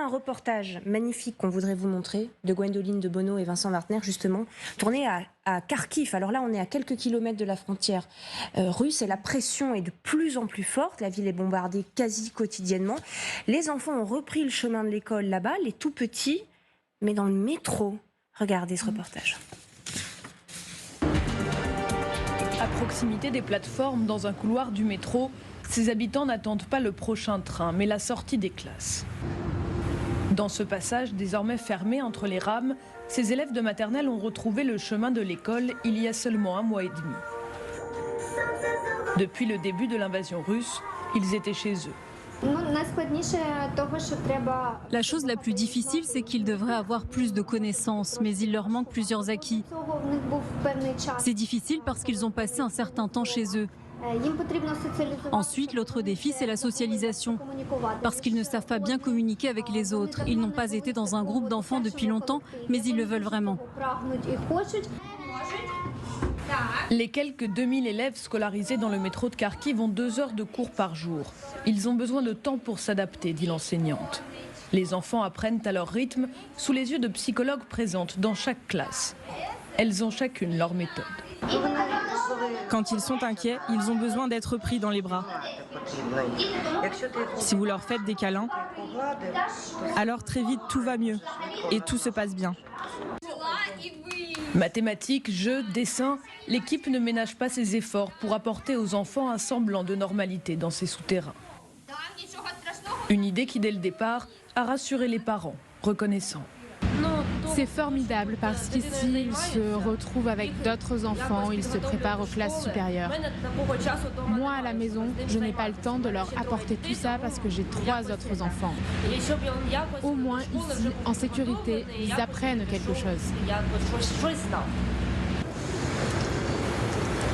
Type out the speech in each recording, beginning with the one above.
un reportage magnifique qu'on voudrait vous montrer, de Gwendoline de Bono et Vincent Martner, justement, tourné à Kharkiv. Alors là, on est à quelques kilomètres de la frontière russe et la pression est de plus en plus forte. La ville est bombardée quasi quotidiennement. Les enfants ont repris le chemin de l'école là-bas, les tout petits, mais dans le métro. Regardez ce reportage. À proximité des plateformes, dans un couloir du métro, ces habitants n'attendent pas le prochain train, mais la sortie des classes. Dans ce passage, désormais fermé entre les rames, ces élèves de maternelle ont retrouvé le chemin de l'école il y a seulement 1 mois et demi. Depuis le début de l'invasion russe, ils étaient chez eux. La chose la plus difficile, c'est qu'ils devraient avoir plus de connaissances, mais il leur manque plusieurs acquis. C'est difficile parce qu'ils ont passé un certain temps chez eux. Ensuite, l'autre défi, c'est la socialisation. Parce qu'ils ne savent pas bien communiquer avec les autres. Ils n'ont pas été dans un groupe d'enfants depuis longtemps, mais ils le veulent vraiment. Les quelques 2000 élèves scolarisés dans le métro de Kharkiv ont 2 heures de cours par jour. Ils ont besoin de temps pour s'adapter, dit l'enseignante. Les enfants apprennent à leur rythme, sous les yeux de psychologues présentes dans chaque classe. Elles ont chacune leur méthode. Quand ils sont inquiets, ils ont besoin d'être pris dans les bras. Si vous leur faites des câlins, alors très vite tout va mieux et tout se passe bien. Mathématiques, jeux, dessins, l'équipe ne ménage pas ses efforts pour apporter aux enfants un semblant de normalité dans ces souterrains. Une idée qui, dès le départ, a rassuré les parents, reconnaissants. C'est formidable parce qu'ici, ils se retrouvent avec d'autres enfants, ils se préparent aux classes supérieures. Moi, à la maison, je n'ai pas le temps de leur apporter tout ça parce que j'ai 3 autres enfants. Au moins, ici, en sécurité, ils apprennent quelque chose.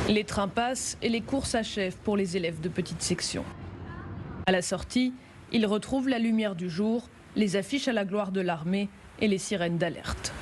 Les trains passent et les cours s'achèvent pour les élèves de petite section. À la sortie, ils retrouvent la lumière du jour, les affiches à la gloire de l'armée et les sirènes d'alerte.